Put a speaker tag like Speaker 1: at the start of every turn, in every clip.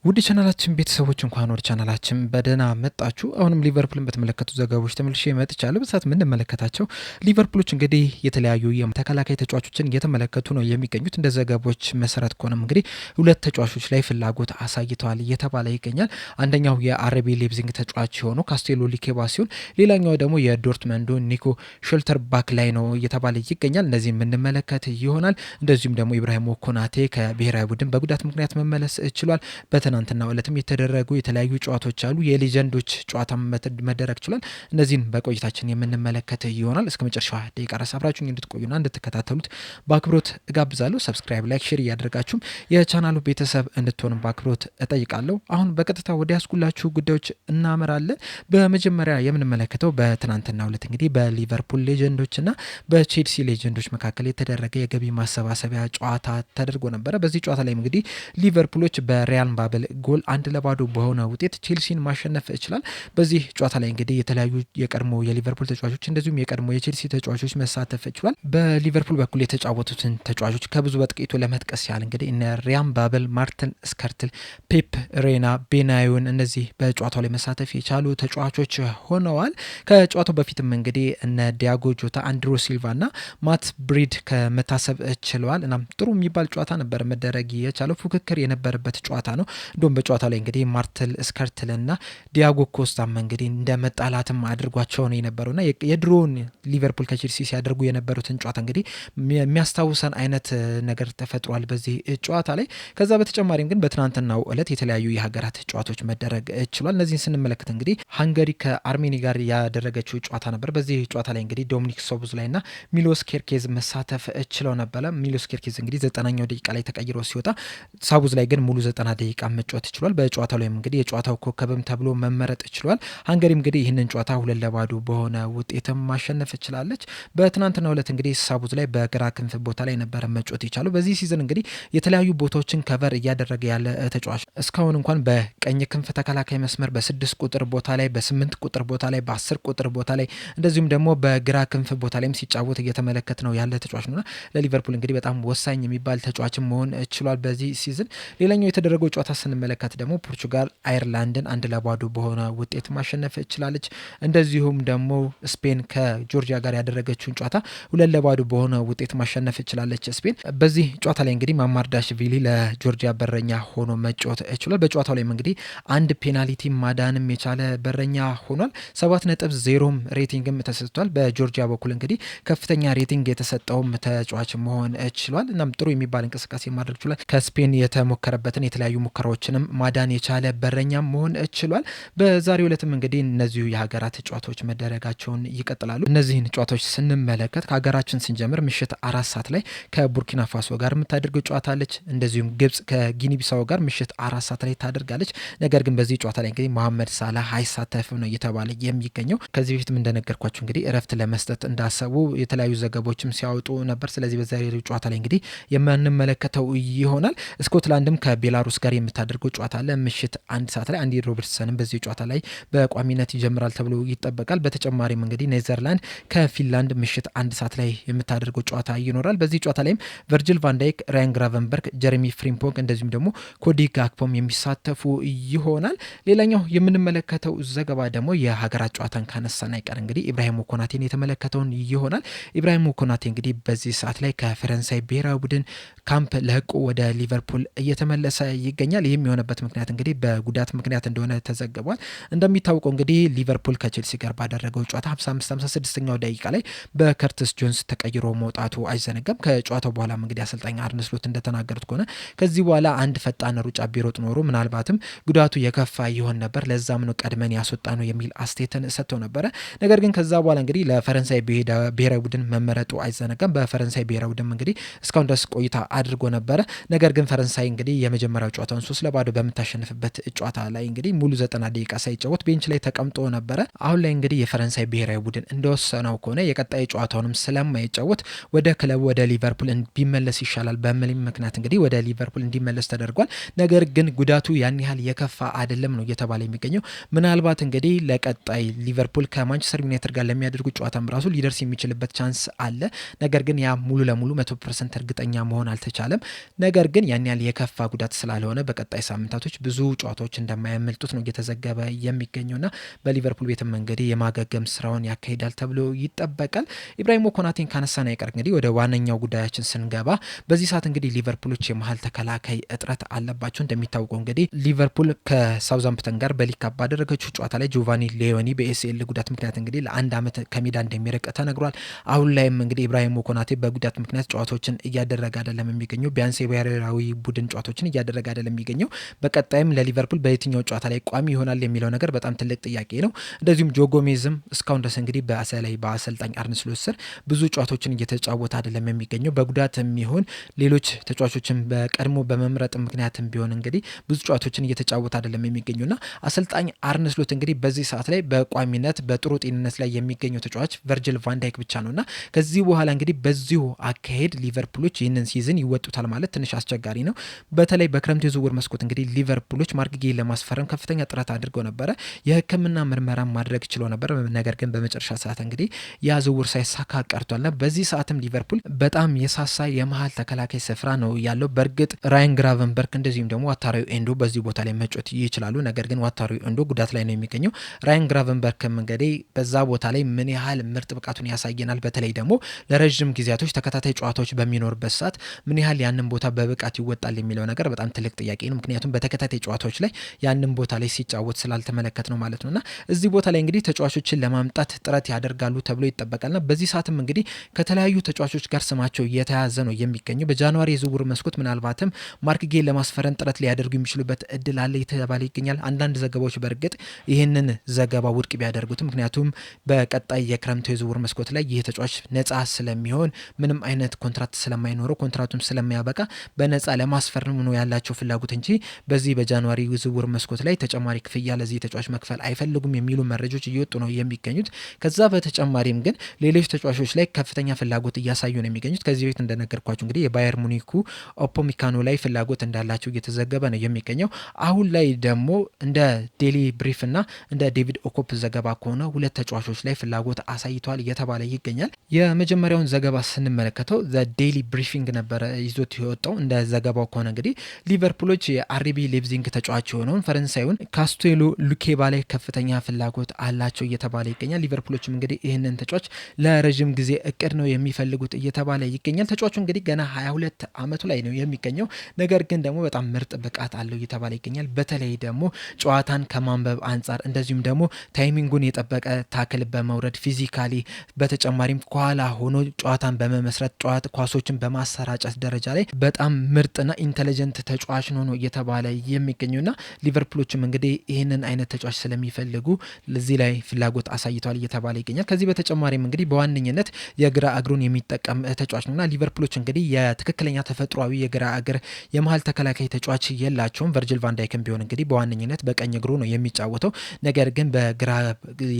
Speaker 1: ውድ ቻናላችን ቤተሰቦች እንኳን ወደ ቻናላችን በደህና መጣችሁ። አሁንም ሊቨርፑልን በተመለከቱ ዘገባዎች ተመልሼ መጥቻለሁ። በሰዓት የምንመለከታቸው ሊቨርፑሎች እንግዲህ የተለያዩ ተከላካይ ተጫዋቾችን እየተመለከቱ ነው የሚገኙት። እንደ ዘገባዎች መሰረት ከሆነም እንግዲህ ሁለት ተጫዋቾች ላይ ፍላጎት አሳይተዋል እየተባለ ይገኛል። አንደኛው የአርቢ ሌፕዚግ ተጫዋች የሆነው ካስቴሎ ሊኬባ ሲሆን ሌላኛው ደግሞ የዶርትመንዱ ኒኮ ሾልተርባክ ላይ ነው እየተባለ ይገኛል። እነዚህ የምንመለከት ይሆናል። እንደዚሁም ደግሞ ኢብራሂም ኮናቴ ከብሔራዊ ቡድን በጉዳት ምክንያት መመለስ ችሏል። በትናንትናው ዕለትም የተደረጉ የተለያዩ ጨዋታዎች አሉ። የሌጀንዶች ጨዋታ መደረግ ችሏል። እነዚህን በቆይታችን የምንመለከት ይሆናል። እስከ መጨረሻ ደቂቃ ድረስ አብራችሁኝ እንድትቆዩና እንድትከታተሉት በአክብሮት እጋብዛለሁ። ሰብስክራይብ፣ ላይክ፣ ሼር እያደረጋችሁም የቻናሉ ቤተሰብ እንድትሆንም በአክብሮት እጠይቃለሁ። አሁን በቀጥታ ወደ ያስኩላችሁ ጉዳዮች እናመራለን። በመጀመሪያ የምንመለከተው በትናንትናው ዕለት እንግዲህ በሊቨርፑል ሌጀንዶችና በቼልሲ ሌጀንዶች መካከል የተደረገ የገቢ ማሰባሰቢያ ጨዋታ ተደርጎ ነበረ። በዚህ ጨዋታ ላይ እንግዲህ ሊቨርፑሎች በሪያል ምባፔ ጎል 1-0 በሆነ ውጤት ቼልሲን ማሸነፍ ይችላል። በዚህ ጨዋታ ላይ እንግዲህ የተለያዩ የቀድሞ የሊቨርፑል ተጫዋቾች እንደዚሁም የቀድሞ የቼልሲ ተጫዋቾች መሳተፍ ይችላል። በሊቨርፑል በኩል የተጫወቱትን ተጫዋቾች ከብዙ በጥቂቱ ለመጥቀስ ያህል እንግዲህ እነ ሪያን ባብል፣ ማርቲን ስከርትል፣ ፔፕ ሬና፣ ቤናዩን እነዚህ በጨዋታው ላይ መሳተፍ የቻሉ ተጫዋቾች ሆነዋል። ከጨዋታው በፊትም እንግዲህ እነ ዲያጎ ጆታ፣ አንድሮ ሲልቫ እና ማት ብሪድ ከመታሰብ ችለዋል። እናም ጥሩ የሚባል ጨዋታ ነበር መደረግ የቻለው። ፉክክር የነበረበት ጨዋታ ነው። እንዲሁም በጨዋታ ላይ እንግዲህ ማርቲን ስከርትልና ዲያጎ ኮስታም እንግዲህ እንደ መጣላትም አድርጓቸው ነው የነበረውና የድሮውን ሊቨርፑል ከቼልሲ ሲያደርጉ የነበሩትን ጨዋታ እንግዲህ የሚያስታውሰን አይነት ነገር ተፈጥሯል በዚህ ጨዋታ ላይ። ከዛ በተጨማሪም ግን በትናንትናው ዕለት የተለያዩ የሀገራት ጨዋታዎች መደረግ ችሏል። እነዚህን ስንመለከት እንግዲህ ሃንገሪ ከአርሜኒ ጋር ያደረገችው ጨዋታ ነበር። በዚህ ጨዋታ ላይ እንግዲህ ዶሚኒክ ሶቦዝላይ እና ሚሎስ ኬርኬዝ መሳተፍ ችለው ነበረ። ሚሎስ ኬርኬዝ እንግዲህ 90ኛው ደቂቃ ላይ ተቀይሮ ሲወጣ ሶቦዝላይ ግን ሙሉ 90 ደቂቃ መጫወት ችሏል። በጨዋታው ላይም እንግዲህ የጨዋታው ኮከብም ተብሎ መመረጥ ችሏል። ሃንገሪ እንግዲህ ይህንን ጨዋታ 2-0 በሆነ ውጤትም ማሸነፍ ችላለች። በትናንትናው ዕለት እንግዲህ ሶቦዝላይ በግራ ክንፍ ቦታ ላይ ነበረ መጫወት የቻለው። በዚህ ሲዝን እንግዲህ የተለያዩ ቦታዎችን ከቨር እያደረገ ያለ ተጫዋች እስካሁን እንኳን በቀኝ ክንፍ ተከላካይ መስመር በ6 ቁጥር ቦታ ላይ፣ በ8 ቁጥር ቦታ ላይ፣ በ10 ቁጥር ቦታ ላይ እንደዚሁም ደግሞ በግራ ክንፍ ቦታ ላይም ሲጫወት እየተመለከት ነው ያለ ተጫዋች ነውና ለሊቨርፑል እንግዲህ በጣም ወሳኝ የሚባል ተጫዋች መሆን ችሏል በዚህ ሲዝን። ሌላኛው የተደረገው ጨዋታ ስንመለከት ደግሞ ፖርቹጋል አየርላንድን 1-0 በሆነ ውጤት ማሸነፍ ችላለች። እንደዚሁም ደግሞ ስፔን ከጆርጂያ ጋር ያደረገችውን ጨዋታ 2-0 በሆነ ውጤት ማሸነፍ ችላለች ስፔን። በዚህ ጨዋታ ላይ እንግዲህ ማማርዳሽቪሊ ለጆርጂያ በረኛ ሆኖ መጫወት ችሏል። በጨዋታው ላይም እንግዲህ አንድ ፔናልቲ ማዳንም የቻለ በረኛ ሆኗል። 7.0 ሬቲንግም ተሰጥቷል። በጆርጂያ በኩል እንግዲህ ከፍተኛ ሬቲንግ የተሰጠውም ተጫዋች መሆን ችሏል። እናም ጥሩ የሚባል እንቅስቃሴ ማድረግ ችሏል። ከስፔን የተሞከረበትን የተለያዩ ሙከራዎችንም ማዳን የቻለ በረኛ መሆን ችሏል። በዛሬው ዕለትም እንግዲህ እነዚሁ የሀገራት ጨዋታዎች መደረጋቸውን ይቀጥላሉ። እነዚህን ጨዋታዎች ስንመለከት ከሀገራችን ስንጀምር ምሽት 4 ሰዓት ላይ ከቡርኪና ፋሶ ጋር የምታደርገው ጨዋታ አለች። እንደዚሁም ግብጽ ከጊኒ ቢሳው ጋር ምሽት 4 ሰዓት ላይ ታደርጋለች። ነገር ግን በዚህ ጨዋታ ላይ እንግዲህ መሐመድ ሳላህ አይሳተፍም ነው እየተባለ የሚገኘው። ከዚህ በፊትም እንደነገርኳችሁ እንግዲህ እረፍት ለመስጠት እንዳሰቡ የተለያዩ ዘገባዎችም ሲያወጡ ነበር። ስለዚህ በዛሬው ጨዋታ ላይ እንግዲህ የምንመለከተው ይሆናል። ስኮትላንድም ከቤላሩስ ጋር የምታደርገው ጨዋታ አለ ምሽት 1 ሰዓት ላይ። አንዲ ሮበርትሰንም በዚህ ጨዋታ ላይ በቋሚነት ይጀምራል ተብሎ ይጠበቃል። በተጨማሪም እንግዲህ ኔዘርላንድ ከፊንላንድ ምሽት 1 ሰዓት ላይ የምታደርገው ጨዋታ ይኖራል። በዚህ ጨዋታ ላይም ቨርጅል ቫንዳይክ፣ ራያን ግራቨንበርግ፣ ጀሬሚ ፍሪምፖንግ እንደዚሁም ደግሞ ኮዲ ጋክፖም የሚሳተፉ ይሆናል። ሌላኛው የምንመለከተው ዘገባ ደግሞ የሀገራት ጨዋታን ካነሳን አይቀር እንግዲህ ኢብራሂም ኮናቴን የተመለከተውን ይሆናል። ኢብራሂም ኮናቴ እንግዲህ በዚህ ሰዓት ላይ ከፈረንሳይ ብሔራዊ ቡድን ካምፕ ለቆ ወደ ሊቨርፑል እየተመለሰ ይገኛል። ይህም የሆነበት ምክንያት እንግዲህ በጉዳት ምክንያት እንደሆነ ተዘግቧል። እንደሚታወቀው እንግዲህ ሊቨርፑል ከቼልሲ ጋር ባደረገው ጨዋታ 55-56ኛው ደቂቃ ላይ በከርትስ ጆንስ ተቀይሮ መውጣቱ አይዘነጋም። ከጨዋታው በኋላም እንግዲህ አሰልጣኝ አርነ ስሎት እንደተናገሩት ከሆነ ከዚህ በኋላ አንድ ፈጣን ሩጫ ቢሮጥ ኖሮ ምናልባትም ጉዳቱ የከፋ ይሆን ነበር፣ ለዛም ነው ቀድመን ያስወጣ ነው የሚል አስተያየትን ሰጥተው ነበረ። ነገር ግን ከዛ በኋላ እንግዲህ ለፈረንሳይ ብሔራዊ ቡድን መመረጡ አይዘነጋም። በፈረንሳይ ብሔራዊ ቡድን እንግዲህ እስካሁን ድረስ ቆይታ አድርጎ ነበረ። ነገር ግን ፈረንሳይ እንግዲህ የመጀመሪያው ጨዋታውን 3-0 በምታሸንፍበት ጨዋታ ላይ እንግዲህ ሙሉ 90 ደቂቃ ሳይጫወት ቤንች ላይ ተቀምጦ ነበረ። አሁን ላይ እንግዲህ የፈረንሳይ ብሔራዊ ቡድን እንደወሰነው ከሆነ የቀጣይ ጨዋታውንም ስለማይጫወት ወደ ክለቡ ወደ ሊቨርፑል ቢመለስ ይሻላል በሚል ምክንያት እንግዲህ ወደ ሊቨርፑል እንዲመለስ ተደርጓል። ነገር ግን ጉዳቱ ያን ያህል የከፋ አይደለም ነው እየተባለ የሚገኘው። ምናልባት እንግዲህ ለቀጣይ ሊቨርፑል ከማንቸስተር ዩናይትድ ጋር ለሚያደርጉ ጨዋታም ራሱ ሊደርስ የሚችልበት ቻንስ አለ። ነገር ግን ያ ሙሉ ለሙሉ 100% እርግጠኛ መሆን አልተቻለም። ነገር ግን ያን ያህል የከፋ ጉዳት ስላልሆነ በቀጣይ በቀጣይ ሳምንታቶች ብዙ ጨዋታዎች እንደማያመልጡት ነው እየተዘገበ የሚገኘውና በሊቨርፑል ቤትም እንግዲህ የማገገም ስራውን ያካሂዳል ተብሎ ይጠበቃል። ኢብራሂም ኮናቴን ካነሳን አይቀር እንግዲህ ወደ ዋነኛው ጉዳያችን ስንገባ በዚህ ሰዓት እንግዲህ ሊቨርፑሎች የመሀል ተከላካይ እጥረት አለባቸው። እንደሚታወቀው እንግዲህ ሊቨርፑል ከሳውዛምፕተን ጋር በሊግ ካፕ ባደረገችው ጨዋታ ላይ ጆቫኒ ሌዮኒ በኤሲኤል ጉዳት ምክንያት እንግዲህ ለአንድ ዓመት ከሜዳ እንደሚርቅ ተነግሯል። አሁን ላይም እንግዲህ ኢብራሂም ኮናቴ በጉዳት ምክንያት ጨዋታዎችን እያደረገ አይደለም የሚገኘው። ቢያንስ የብሔራዊ ቡድን ጨዋታዎችን እያደረገ አይደለም የሚገኘው። በቀጣይም ለሊቨርፑል በየትኛው ጨዋታ ላይ ቋሚ ይሆናል የሚለው ነገር በጣም ትልቅ ጥያቄ ነው። እንደዚሁም ጆ ጎሜዝም እስካሁን ድረስ እንግዲህ በአሰልጣኝ አርነ ስሎት ስር ብዙ ጨዋታዎችን እየተጫወተ አይደለም የሚገኘው። በጉዳት የሚሆን ሌሎች ተጫዋቾችን በቀድሞ በመምረጥ ምክንያትም ቢሆን እንግዲህ ብዙ ጨዋታዎችን እየተጫወተ አይደለም የሚገኙና አሰልጣኝ አርነ ስሎት እንግዲህ በዚህ ሰዓት ላይ በቋሚነት በጥሩ ጤንነት ላይ የሚገኘው ተጫዋች ቨርጅል ቫንዳይክ ብቻ ነውና ከዚህ በኋላ እንግዲህ በዚሁ አካሄድ ሊቨርፑሎች ይህንን ሲዝን ይወጡታል ማለት ትንሽ አስቸጋሪ ነው። በተለይ በክረምት የዝውውር መስኮት እንግዲህ ሊቨርፑሎች ማርክ ጌሂን ለማስፈረም ከፍተኛ ጥረት አድርገው ነበረ። የሕክምና ምርመራ ማድረግ ችሎ ነበር። ነገር ግን በመጨረሻ ሰዓት እንግዲህ ያ ዝውውር ሳይሳካ ቀርቷልና በዚህ ሰዓትም ሊቨርፑል በጣም የሳሳ የመሀል ተከላካይ ስፍራ ነው ያለው። በእርግጥ ራያን ግራቨንበርክ እንደዚሁም ደግሞ ዋታሪዮ ኤንዶ በዚህ ቦታ ላይ መጮት ይችላሉ። ነገር ግን ዋታሪዮ ኤንዶ ጉዳት ላይ ነው የሚገኘው። ራያን ግራቨንበርክም እንግዲህ በዛ ቦታ ላይ ምን ያህል ምርጥ ብቃቱን ያሳየናል፣ በተለይ ደግሞ ለረዥም ጊዜያቶች ተከታታይ ጨዋታዎች በሚኖርበት ሰዓት ምን ያህል ያንን ቦታ በብቃት ይወጣል የሚለው ነገር በጣም ትልቅ ጥያቄ ነው። ምክንያቱም በተከታታይ ጨዋታዎች ላይ ያንን ቦታ ላይ ሲጫወት ስላልተመለከት ነው ማለት ነውና እዚህ ቦታ ላይ እንግዲህ ተጫዋቾችን ለማምጣት ጥረት ያደርጋሉ ተብሎ ይጠበቃልና በዚህ ሰዓትም እንግዲህ ከተለያዩ ተጫዋቾች ጋር ስማቸው እየተያዘ ነው የሚገኘው። በጃንዋሪ የዝውውር መስኮት ምናልባትም ማርክ ጌሂን ለማስፈረም ጥረት ሊያደርጉ የሚችሉበት እድል አለ የተባለ ይገኛል። አንዳንድ ዘገባዎች በእርግጥ ይህንን ዘገባ ውድቅ ቢያደርጉትም ምክንያቱም በቀጣይ የክረምቱ የዝውውር መስኮት ላይ ይህ ተጫዋች ነጻ ስለሚሆን ምንም አይነት ኮንትራክት ስለማይኖረው ኮንትራክቱም ስለሚያበቃ በነጻ ለማስፈረም ነው ያላቸው ፍላጎት እንጂ በዚህ በጃንዋሪ ዝውውር መስኮት ላይ ተጨማሪ ክፍያ ለዚህ ተጫዋች መክፈል አይፈልጉም የሚሉ መረጃዎች እየወጡ ነው የሚገኙት። ከዛ በተጨማሪም ግን ሌሎች ተጫዋቾች ላይ ከፍተኛ ፍላጎት እያሳዩ ነው የሚገኙት። ከዚህ ቤት እንደነገርኳችሁ እንግዲህ የባየር ሙኒኩ ኦፖሚካኖ ላይ ፍላጎት እንዳላቸው እየተዘገበ ነው የሚገኘው። አሁን ላይ ደግሞ እንደ ዴሊ ብሪፍ እና እንደ ዴቪድ ኦኮፕ ዘገባ ከሆነ ሁለት ተጫዋቾች ላይ ፍላጎት አሳይተዋል እየተባለ ይገኛል። የመጀመሪያውን ዘገባ ስንመለከተው ዘ ዴሊ ብሪፊንግ ነበረ ይዞት የወጣው። እንደ ዘገባው ከሆነ እንግዲህ ሊቨርፑሎች የአርቢ ሌፕዚንግ ተጫዋች የሆነውን ፈረንሳዩን ካስቴሎ ሉኬባ ላይ ከፍተኛ ፍላጎት አላቸው እየተባለ ይገኛል። ሊቨርፑሎችም እንግዲህ ይህንን ተጫዋች ለረዥም ጊዜ እቅድ ነው የሚፈልጉት እየተባለ ይገኛል። ተጫዋቹ እንግዲህ ገና 22 ዓመቱ ላይ ነው የሚገኘው። ነገር ግን ደግሞ በጣም ምርጥ ብቃት አለው እየተባለ ይገኛል። በተለይ ደግሞ ጨዋታን ከማንበብ አንጻር እንደዚሁም ደግሞ ታይሚንጉን የጠበቀ ታክል በመውረድ ፊዚካሊ፣ በተጨማሪም ከኋላ ሆኖ ጨዋታን በመመስረት ኳሶችን በማሰራጨት ደረጃ ላይ በጣም ምርጥና ኢንተሊጀንት ተጫዋች ነው እየተባለ የሚገኙና ሊቨርፑሎችም እንግዲህ ይህንን አይነት ተጫዋች ስለሚፈልጉ ለዚህ ላይ ፍላጎት አሳይተዋል እየተባለ ይገኛል። ከዚህ በተጨማሪም እንግዲህ በዋነኝነት የግራ እግሩን የሚጠቀም ተጫዋች ነውና ሊቨርፑሎች እንግዲህ የትክክለኛ ተፈጥሯዊ የግራ እግር የመሀል ተከላካይ ተጫዋች የላቸውም። ቨርጅል ቫንዳይክም ቢሆን እንግዲህ በዋነኝነት በቀኝ እግሩ ነው የሚጫወተው። ነገር ግን በግራ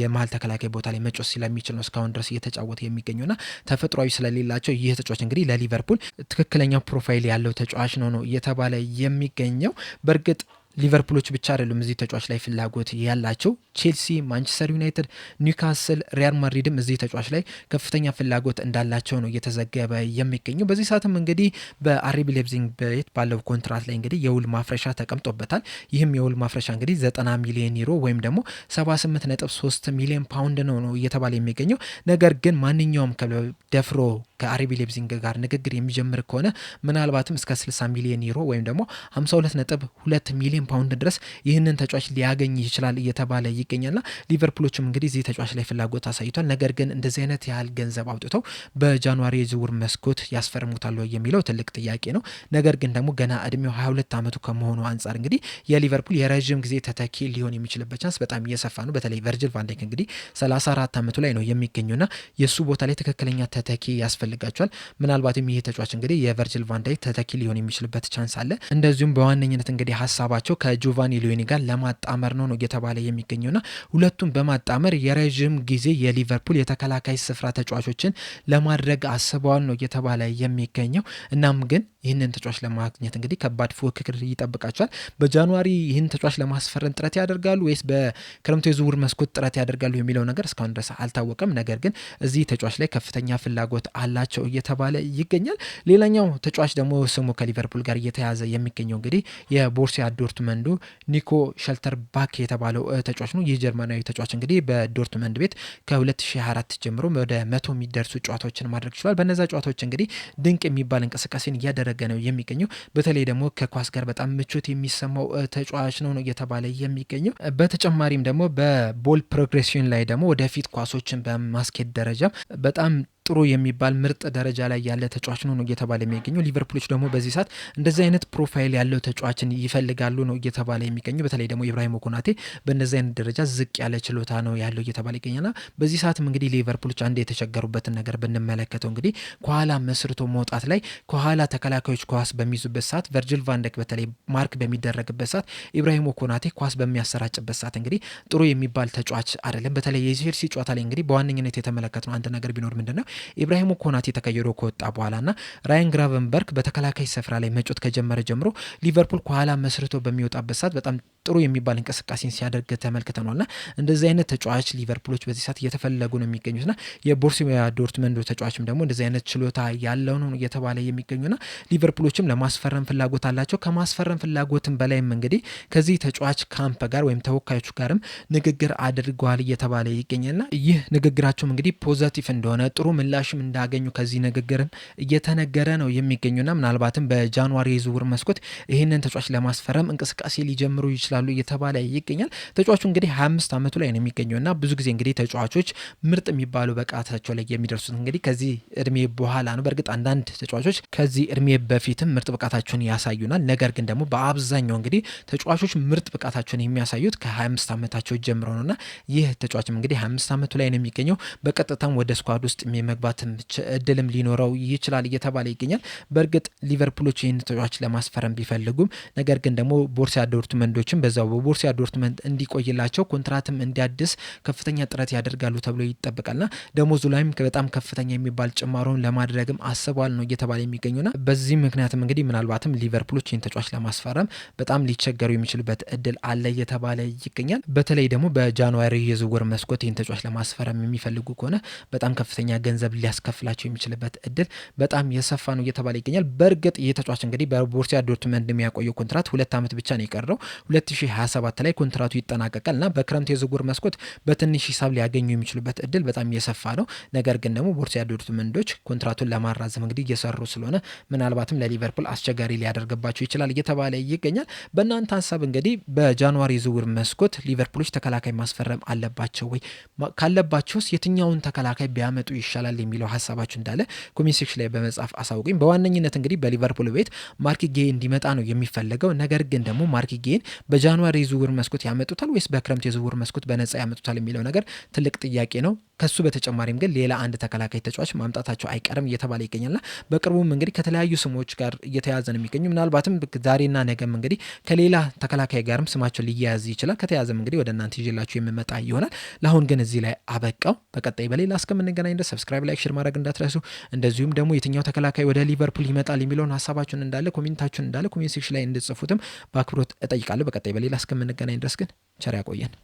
Speaker 1: የመሀል ተከላካይ ቦታ ላይ መጮስ ስለሚችል ነው እስካሁን ድረስ እየተጫወተ የሚገኙና ተፈጥሯዊ ስለሌላቸው ይህ ተጫዋች እንግዲህ ለሊቨርፑል ትክክለኛው ፕሮፋይል ያለው ተጫዋች ነው እየተባለ የሚገኘው። በእርግጥ ሊቨርፑሎች ብቻ አይደሉም እዚህ ተጫዋች ላይ ፍላጎት ያላቸው። ቼልሲ፣ ማንቸስተር ዩናይትድ፣ ኒውካስል፣ ሪያል ማድሪድም እዚህ ተጫዋች ላይ ከፍተኛ ፍላጎት እንዳላቸው ነው እየተዘገበ የሚገኘው። በዚህ ሰዓትም እንግዲህ በአርቢ ሌፕዚንግ ቤት ባለው ኮንትራት ላይ እንግዲህ የውል ማፍረሻ ተቀምጦበታል። ይህም የውል ማፍረሻ እንግዲህ 90 ሚሊዮን ዩሮ ወይም ደግሞ 78.3 ሚሊዮን ፓውንድ ነው እየተባለ የሚገኘው። ነገር ግን ማንኛውም ደፍሮ ከአርቢ ሌፕዚንግ ጋር ንግግር የሚጀምር ከሆነ ምናልባትም እስከ 60 ሚሊዮን ዩሮ ወይም ደግሞ 52.2 ሚሊዮን ፓውንድ ድረስ ይህንን ተጫዋች ሊያገኝ ይችላል እየተባለ ይገኛልና ሊቨርፑሎችም እንግዲህ እዚህ ተጫዋች ላይ ፍላጎት አሳይቷል። ነገር ግን እንደዚህ አይነት ያህል ገንዘብ አውጥተው በጃንዋሪ የዝውውር መስኮት ያስፈርሙታል የሚለው ትልቅ ጥያቄ ነው። ነገር ግን ደግሞ ገና እድሜው 22 ዓመቱ ከመሆኑ አንጻር እንግዲህ የሊቨርፑል የረዥም ጊዜ ተተኪ ሊሆን የሚችልበት ቻንስ በጣም እየሰፋ ነው። በተለይ ቨርጅል ቫንዳይክ እንግዲህ 34 ዓመቱ ላይ ነው የሚገኙና የእሱ ቦታ ላይ ትክክለኛ ተተኪ ያስፈልጋቸዋል። ምናልባትም ይህ ተጫዋች እንግዲህ የቨርጅል ቫንዳይክ ተተኪ ሊሆን የሚችልበት ቻንስ አለ። እንደዚሁም በዋነኝነት እንግዲህ ሀሳባቸው ከጆቫኒ ሊዮኒ ጋር ለማጣመር ነው እየተባለ የሚገኘውና ሁለቱም በማጣመር የረዥም ጊዜ የሊቨርፑል የተከላካይ ስፍራ ተጫዋቾችን ለማድረግ አስበዋል ነው እየተባለ የሚገኘው። እናም ግን ይህንን ተጫዋች ለማግኘት እንግዲህ ከባድ ፉክክር ይጠብቃቸዋል። በጃንዋሪ ይህን ተጫዋች ለማስፈረም ጥረት ያደርጋሉ ወይስ በክረምቱ የዝውውር መስኮት ጥረት ያደርጋሉ የሚለው ነገር እስካሁን ድረስ አልታወቀም። ነገር ግን እዚህ ተጫዋች ላይ ከፍተኛ ፍላጎት አላቸው እየተባለ ይገኛል። ሌላኛው ተጫዋች ደግሞ ስሙ ከሊቨርፑል ጋር እየተያዘ የሚገኘው እንግዲህ የቦርሲያ ዶርትመንዱ ኒኮ ሸልተር ባክ የተባለው ተጫዋች ነው። ይህ ጀርመናዊ ተጫዋች እንግዲህ በዶርትመንድ ቤት ከ2024 ጀምሮ ወደ 100 የሚደርሱ ጨዋታዎችን ማድረግ ችሏል። በነዛ ጨዋታዎች እንግዲህ ድንቅ የሚባል እንቅስቃሴን እያደረገ ነው የሚገኘው። በተለይ ደግሞ ከኳስ ጋር በጣም ምቾት የሚሰማው ተጫዋች ነው እየተባለ የሚገኘው። በተጨማሪም ደግሞ በቦል ፕሮግሬሽን ላይ ደግሞ ወደፊት ኳሶችን በማስኬድ ደረጃ በጣም ጥሩ የሚባል ምርጥ ደረጃ ላይ ያለ ተጫዋች ነው እየተባለ የሚገኘው። ሊቨርፑሎች ደግሞ በዚህ ሰዓት እንደዚህ አይነት ፕሮፋይል ያለው ተጫዋችን ይፈልጋሉ ነው እየተባለ የሚገኘው። በተለይ ደግሞ ኢብራሂም ኮናቴ በእንደዚህ አይነት ደረጃ ዝቅ ያለ ችሎታ ነው ያለው እየተባለ ይገኛልና በዚህ ሰዓትም እንግዲህ ሊቨርፑሎች አንድ የተቸገሩበትን ነገር ብንመለከተው እንግዲህ ከኋላ መስርቶ መውጣት ላይ ከኋላ ተከላካዮች ኳስ በሚይዙበት ሰዓት ቨርጅል ቫንደክ በተለይ ማርክ በሚደረግበት ሰዓት ኢብራሂም ኮናቴ ኳስ በሚያሰራጭበት ሰዓት እንግዲህ ጥሩ የሚባል ተጫዋች አይደለም። በተለይ የቼልሲ ጨዋታ ላይ እንግዲህ በዋነኝነት የተመለከትነው አንድ ነገር ቢኖር ምንድነው ኢብራሂም ኮናቴ ተቀይሮ ከወጣ በኋላና ራያን ግራቨንበርግ በተከላካይ ስፍራ ላይ መጮት ከጀመረ ጀምሮ ሊቨርፑል ከኋላ መስርቶ በሚወጣበት ሰዓት በጣም ጥሩ የሚባል እንቅስቃሴን ሲያደርግ ተመልክተናልና እንደዚህ አይነት ተጫዋች ሊቨርፑሎች በዚህ ሰዓት እየተፈለጉ ነው የሚገኙትና የቦርሲያ ዶርትመንድ ተጫዋችም ደግሞ እንደዚህ አይነት ችሎታ ያለው ነው እየተባለ የሚገኙና ሊቨርፑሎችም ለማስፈረም ፍላጎት አላቸው። ከማስፈረም ፍላጎትም በላይም እንግዲህ ከዚህ ተጫዋች ካምፕ ጋር ወይም ተወካዮቹ ጋርም ንግግር አድርገዋል እየተባለ ይገኛልና ይህ ንግግራቸውም እንግዲህ ፖዘቲቭ እንደሆነ ጥሩ ምላሽም እንዳገኙ ከዚህ ንግግርም እየተነገረ ነው የሚገኙና ምናልባትም በጃንዋሪ የዝውውር መስኮት ይህንን ተጫዋች ለማስፈረም እንቅስቃሴ ሊጀምሩ ይችላሉ እየተባለ ይገኛል። ተጫዋቹ እንግዲህ 25 ዓመቱ ላይ ነው የሚገኘውና ብዙ ጊዜ እንግዲህ ተጫዋቾች ምርጥ የሚባሉ በቃታቸው ላይ የሚደርሱት እንግዲህ ከዚህ እድሜ በኋላ ነው። በእርግጥ አንዳንድ ተጫዋቾች ከዚህ እድሜ በፊትም ምርጥ ብቃታቸውን ያሳዩናል። ነገር ግን ደግሞ በአብዛኛው እንግዲህ ተጫዋቾች ምርጥ ብቃታቸውን የሚያሳዩት ከ25 ዓመታቸው ጀምሮ ነውና ይህ ተጫዋችም እንግዲህ 25 ዓመቱ ላይ ነው የሚገኘው። በቀጥታም ወደ ስኳድ ውስጥ የመግባትም እድልም ሊኖረው ይችላል እየተባለ ይገኛል። በእርግጥ ሊቨርፑሎች ይህን ተጫዋች ለማስፈረም ቢፈልጉም ነገር ግን ደግሞ ቦርሲያ ዶርትመንዶችም በዛው በቦርሲያ ዶርትመንድ እንዲቆይላቸው ኮንትራትም እንዲያድስ ከፍተኛ ጥረት ያደርጋሉ ተብሎ ይጠበቃልና ደሞዙ ላይም በጣም ከፍተኛ የሚባል ጭማሮን ለማድረግም አስቧል ነው እየተባለ የሚገኙና በዚህ ምክንያትም እንግዲህ ምናልባትም ሊቨርፑሎች ይህን ተጫዋች ለማስፈረም በጣም ሊቸገሩ የሚችሉበት እድል አለ እየተባለ ይገኛል። በተለይ ደግሞ በጃንዋሪ የዝውውር መስኮት ይህን ተጫዋች ለማስፈረም የሚፈልጉ ከሆነ በጣም ከፍተኛ ገንዘብ ሊያስከፍላቸው የሚችልበት እድል በጣም የሰፋ ነው እየተባለ ይገኛል። በእርግጥ ይህ ተጫዋች እንግዲህ በቦርሲያ ዶርትመንድ የሚያቆየው ኮንትራት 2 ዓመት ብቻ ነው የቀረው። 2027 ላይ ኮንትራቱ ይጠናቀቃልና በክረምት የዝውውር መስኮት በትንሽ ሂሳብ ሊያገኙ የሚችሉበት እድል በጣም የሰፋ ነው። ነገር ግን ደግሞ ቦርሲያ ዶርትመንዶች ኮንትራቱን ለማራዘም እንግዲህ እየሰሩ ስለሆነ ምናልባትም ለሊቨርፑል አስቸጋሪ ሊያደርግባቸው ይችላል እየተባለ ይገኛል። በእናንተ ሀሳብ እንግዲህ በጃንዋሪ ዝውውር መስኮት ሊቨርፑሎች ተከላካይ ማስፈረም አለባቸው ወይ? ካለባቸውስ የትኛውን ተከላካይ ቢያመጡ ይሻላል የሚለው ሀሳባችሁ እንዳለ ኮሜንት ሴክሽን ላይ በመጻፍ አሳውቁኝ። በዋነኝነት እንግዲህ በሊቨርፑል ቤት ማርክ ጌይ እንዲመጣ ነው የሚፈለገው። ነገር ግን ደግሞ ማርክ ጌይን በጃንዋሪ ዝውውር መስኮት ያመጡታል ወይስ በክረምት የዝውውር መስኮት በነጻ ያመጡታል የሚለው ነገር ትልቅ ጥያቄ ነው። ከሱ በተጨማሪም ግን ሌላ አንድ ተከላካይ ተጫዋች ማምጣታቸው አይቀርም እየተባለ ይገኛልና በቅርቡም እንግዲህ ከተለያዩ ስሞች ጋር እየተያዘ ነው የሚገኙ። ምናልባትም ዛሬና ነገም እንግዲህ ከሌላ ተከላካይ ጋርም ስማቸው ሊያያዝ ይችላል። ከተያዘም እንግዲህ ወደ እናንተ ይዤላችሁ የምመጣ ይሆናል። ለአሁን ግን እዚህ ላይ አበቃው። በቀጣይ በሌላ እስከምንገናኝ ድረስ ሰብስክራይብ፣ ላይክ፣ ሼር ማድረግ እንዳትረሱ። እንደዚሁም ደግሞ የትኛው ተከላካይ ወደ ሊቨርፑል ይመጣል የሚለውን ሀሳባችሁን እንዳለ ኮሜንታችሁን እንዳለ ኮሜንት ሴክሽን ላይ እንድጽፉትም በአክብሮት እጠይቃለሁ። በቀጣይ በሌላ እስከምንገናኝ ድረስ ግን ቸር ያቆየን።